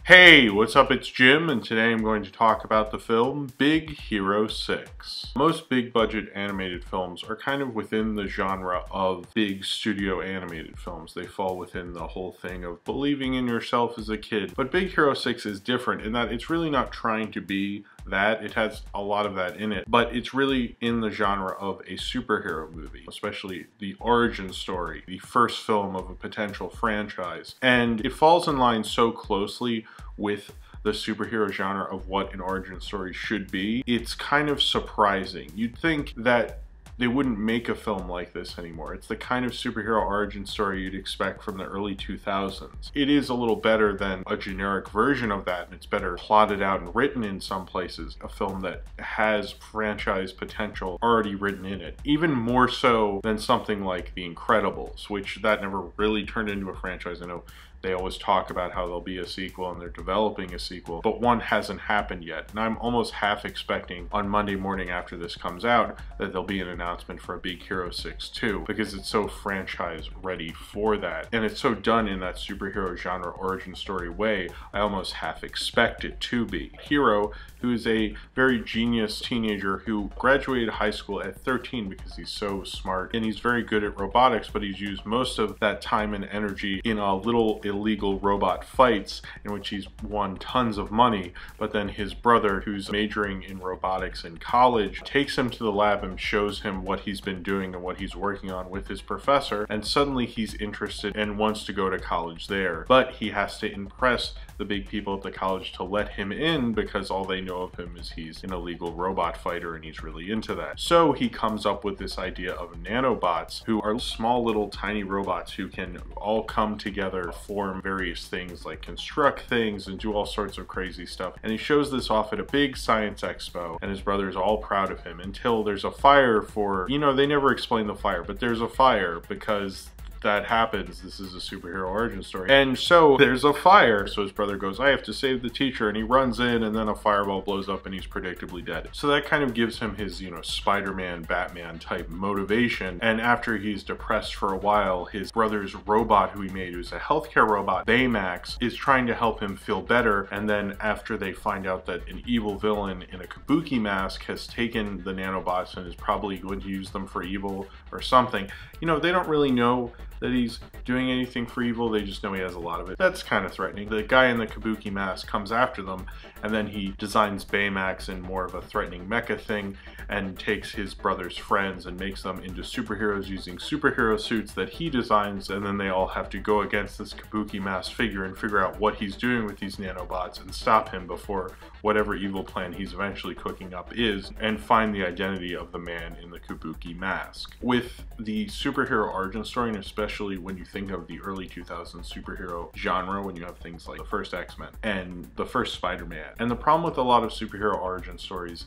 Hey, what's up? It's Jim, and today I'm going to talk about the film Big Hero 6. Most big budget animated films are kind of within the genre of big studio animated films. They fall within the whole thing of believing in yourself as a kid. But Big Hero 6 is different in that it's really not trying to be that. It has a lot of that in it, but it's really in the genre of a superhero movie, especially the origin story, the first film of a potential franchise. And it falls in line so closely with the superhero genre of what an origin story should be. It's kind of surprising. You'd think that they wouldn't make a film like this anymore. It's the kind of superhero origin story you'd expect from the early 2000s. It is a little better than a generic version of that, and it's better plotted out and written in some places. A film that has franchise potential already written in it. Even more so than something like The Incredibles, which that never really turned into a franchise. I know they always talk about how there'll be a sequel and they're developing a sequel, but one hasn't happened yet. And I'm almost half expecting on Monday morning after this comes out that there'll be an announcement for a Big Hero 6 too, because it's so franchise ready for that. And it's so done in that superhero genre origin story way, I almost half expect it to be. Hero, who is a very genius teenager who graduated high school at 13 because he's so smart and he's very good at robotics, but he's used most of that time and energy in a little illegal robot fights in which he's won tons of money. But then his brother, who's majoring in robotics in college, takes him to the lab and shows him what he's been doing and what he's working on with his professor, and suddenly he's interested and wants to go to college there. But he has to impress the big people at the college to let him in because all they know of him is he's an illegal robot fighter and he's really into that. So he comes up with this idea of nanobots, who are small little tiny robots who can all come together, form various things like construct things and do all sorts of crazy stuff. And he shows this off at a big science expo, and his brother's all proud of him until there's a fire for, you know, they never explain the fire, but there's a fire because that happens. This is a superhero origin story. And so there's a fire. So his brother goes, I have to save the teacher. And he runs in, and then a fireball blows up and he's predictably dead. So that kind of gives him his, you know, Spider-Man, Batman type motivation. And after he's depressed for a while, his brother's robot who he made, who's a healthcare robot, Baymax, is trying to help him feel better. And then after they find out that an evil villain in a kabuki mask has taken the nanobots and is probably going to use them for evil or something, you know, they don't really know that he's doing anything for evil. They just know he has a lot of it. That's kind of threatening. The guy in the kabuki mask comes after them, and then he designs Baymax in more of a threatening mecha thing and takes his brother's friends and makes them into superheroes using superhero suits that he designs, and then they all have to go against this kabuki mask figure and figure out what he's doing with these nanobots and stop him before whatever evil plan he's eventually cooking up is, and find the identity of the man in the kabuki mask. With the superhero origin story, and especially when you think of the early 2000s superhero genre, when you have things like the first X-Men and the first Spider-Man. And the problem with a lot of superhero origin stories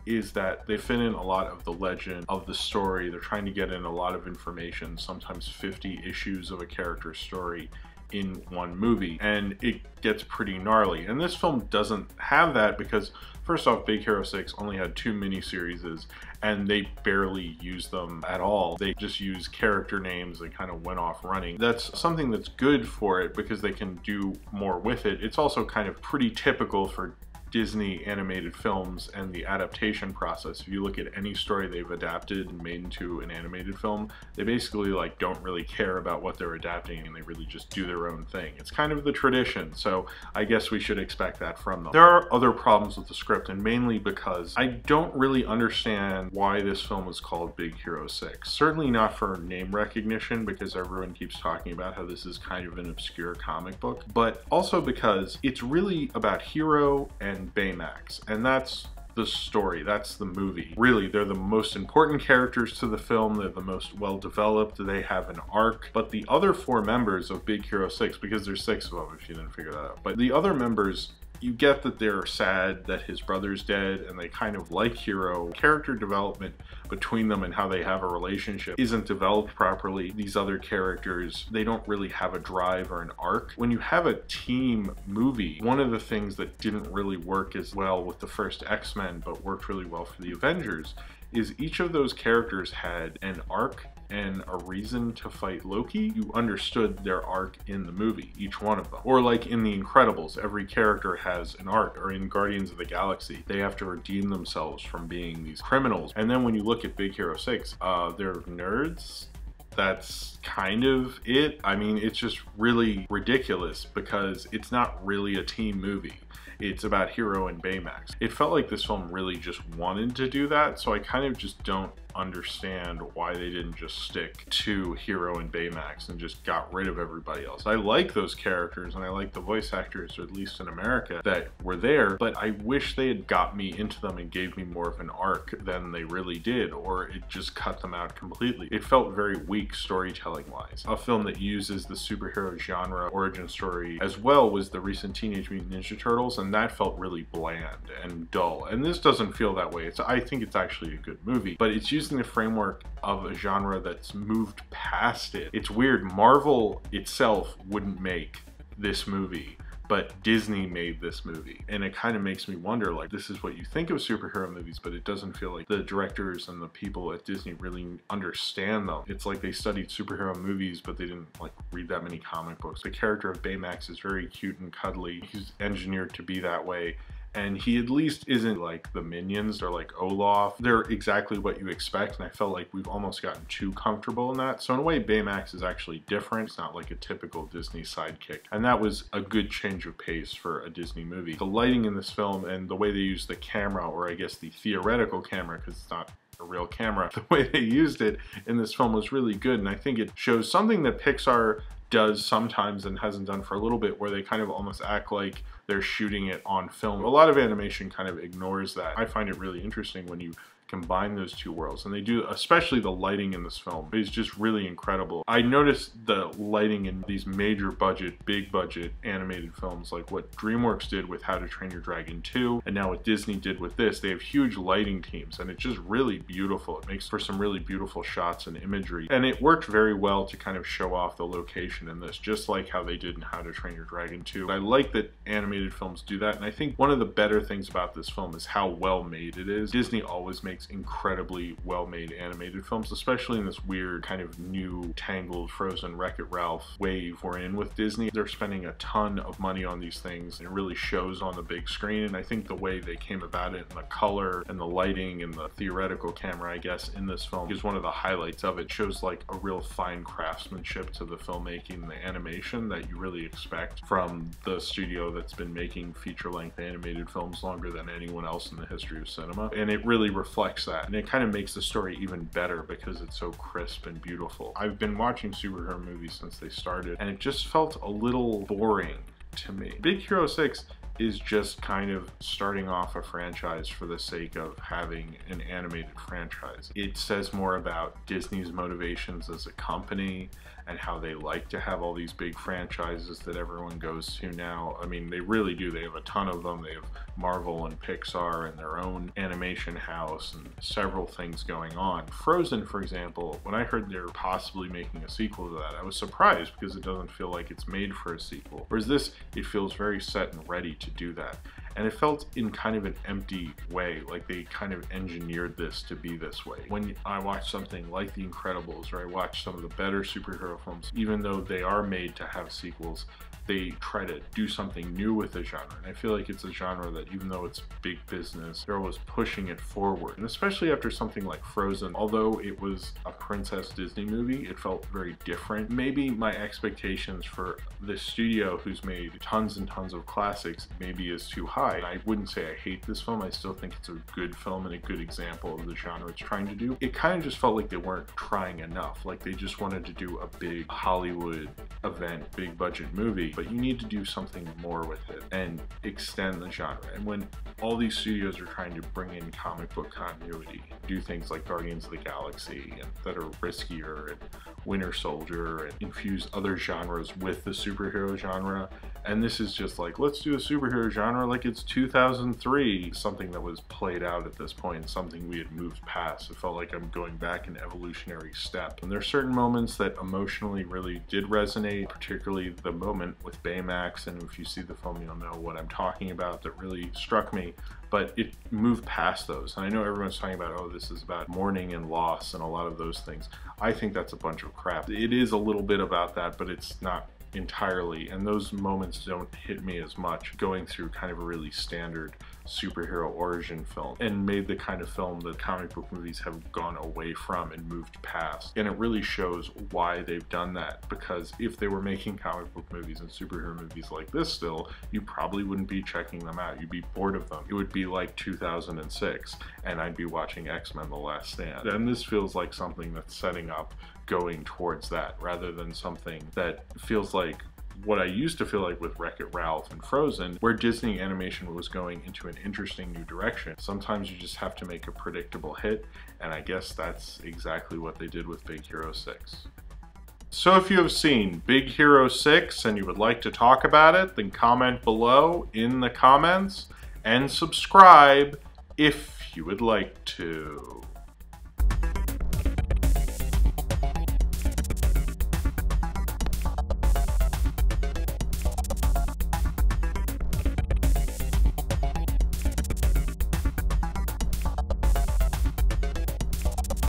is that they fit in a lot of the legend of the story. They're trying to get in a lot of information, sometimes 50 issues of a character's story in one movie, and it gets pretty gnarly. And this film doesn't have that because, first off, Big Hero 6 only had 2 miniseries, and they barely used them at all. They just used character names and kind of went off running. That's something that's good for it because they can do more with it. It's also kind of pretty typical for Disney animated films and the adaptation process. If you look at any story they've adapted and made into an animated film, they basically like don't really care about what they're adapting, and they really just do their own thing. It's kind of the tradition, so I guess we should expect that from them. There are other problems with the script, and mainly because I don't really understand why this film is called Big Hero 6. Certainly not for name recognition, because everyone keeps talking about how this is kind of an obscure comic book, but also because it's really about Hero and Baymax, and that's the story, that's the movie. Really, they're the most important characters to the film, they're the most well developed, they have an arc. But the other 4 members of Big Hero 6, because there's 6 of them if you didn't figure that out, but the other members, you get that they're sad that his brother's dead, and they kind of like Hero. Character development between them and how they have a relationship isn't developed properly. These other characters, they don't really have a drive or an arc. When you have a team movie, one of the things that didn't really work as well with the first X-Men, but worked really well for the Avengers, is each of those characters had an arc and a reason to fight Loki, you understood their arc in the movie, each one of them. Or like in The Incredibles, every character has an arc, or in Guardians of the Galaxy, they have to redeem themselves from being these criminals. And then when you look at Big Hero 6, they're nerds. That's kind of it. I mean, it's just really ridiculous because it's not really a team movie. It's about Hero and Baymax. It felt like this film really just wanted to do that, so I kind of just don't understand why they didn't just stick to Hero and Baymax and just got rid of everybody else. I like those characters and I like the voice actors, or at least in America, that were there, but I wish they had got me into them and gave me more of an arc than they really did, or it just cut them out completely. It felt very weak storytelling wise. A film that uses the superhero genre origin story as well was the recent Teenage Mutant Ninja Turtles, and that felt really bland and dull. And this doesn't feel that way. I think it's actually a good movie, but it's using the framework of a genre that's moved past it. It's weird. Marvel itself wouldn't make this movie, but Disney made this movie. And it kind of makes me wonder, like, this is what you think of superhero movies, but it doesn't feel like the directors and the people at Disney really understand them. It's like they studied superhero movies, but they didn't like read that many comic books. The character of Baymax is very cute and cuddly. He's engineered to be that way. And he at least isn't like the minions or like Olaf. They're exactly what you expect, and I felt like we've almost gotten too comfortable in that. So in a way, Baymax is actually different. It's not like a typical Disney sidekick. And that was a good change of pace for a Disney movie. The lighting in this film and the way they use the camera, or I guess the theoretical camera, because it's not a real camera, the way they used it in this film was really good. And I think it shows something that Pixar does sometimes and hasn't done for a little bit, where they kind of almost act like they're shooting it on film. A lot of animation kind of ignores that. I find it really interesting when you combine those two worlds, and they do, especially the lighting in this film is just really incredible. I noticed the lighting in these major budget, big budget animated films, like what DreamWorks did with How to Train Your Dragon 2, and now what Disney did with this. They have huge lighting teams, and it's just really beautiful. It makes for some really beautiful shots and imagery, and it worked very well to kind of show off the location in this, just like how they did in How to Train Your Dragon 2. I like that animated films do that, and I think one of the better things about this film is how well made it is. Disney always makes incredibly well-made animated films, especially in this weird kind of new tangled Frozen, Wreck-It Ralph wave we're in with Disney. They're spending a ton of money on these things, and it really shows on the big screen. And I think the way they came about it, and the color and the lighting and the theoretical camera, I guess, in this film is one of the highlights of it. It shows like a real fine craftsmanship to the filmmaking and the animation that you really expect from the studio that's been making feature-length animated films longer than anyone else in the history of cinema. And it really reflects that. And it kind of makes the story even better because it's so crisp and beautiful. I've been watching superhero movies since they started, and it just felt a little boring to me. Big Hero 6 is just kind of starting off a franchise for the sake of having an animated franchise. It says more about Disney's motivations as a company and how they like to have all these big franchises that everyone goes to now. I mean, they really do. They have a ton of them. They have Marvel and Pixar and their own animation house and several things going on. Frozen, for example, when I heard they're possibly making a sequel to that, I was surprised because it doesn't feel like it's made for a sequel. Whereas this, it feels very set and ready to do that. And it felt in kind of an empty way, like they kind of engineered this to be this way. When I watch something like The Incredibles, or I watch some of the better superhero films, even though they are made to have sequels, they try to do something new with the genre. And I feel like it's a genre that, even though it's big business, they're always pushing it forward. And especially after something like Frozen, although it was a Princess Disney movie, it felt very different. Maybe my expectations for this studio, who's made tons and tons of classics, maybe is too high. I wouldn't say I hate this film. I still think it's a good film and a good example of the genre it's trying to do. It kind of just felt like they weren't trying enough. Like they just wanted to do a big Hollywood event, big budget movie, but you need to do something more with it and extend the genre. And when all these studios are trying to bring in comic book continuity, do things like Guardians of the Galaxy and that are riskier, and Winter Soldier, and infuse other genres with the superhero genre, And this is just like, let's do a superhero genre like it's 2003, something that was played out at this point, something we had moved past. It felt like I'm going back an evolutionary step. And there are certain moments that emotionally really did resonate, particularly the moment with Baymax, and if you see the film you'll know what I'm talking about, that really struck me. But it moved past those. And I know everyone's talking about, oh, this is about mourning and loss and a lot of those things. I think that's a bunch of crap. It is a little bit about that, but it's not entirely, and those moments don't hit me as much, going through kind of a really standard superhero origin film, and made the kind of film that comic book movies have gone away from and moved past. And it really shows why they've done that, because if they were making comic book movies and superhero movies like this still, you probably wouldn't be checking them out. You'd be bored of them. It would be like 2006 and I'd be watching X-Men: The Last Stand. And this feels like something that's setting up going towards that, rather than something that feels like what I used to feel like with Wreck-It Ralph and Frozen, where Disney animation was going into an interesting new direction. Sometimes you just have to make a predictable hit, and I guess that's exactly what they did with Big Hero 6. So if you have seen Big Hero 6 and you would like to talk about it, then comment below in the comments and subscribe if you would like to.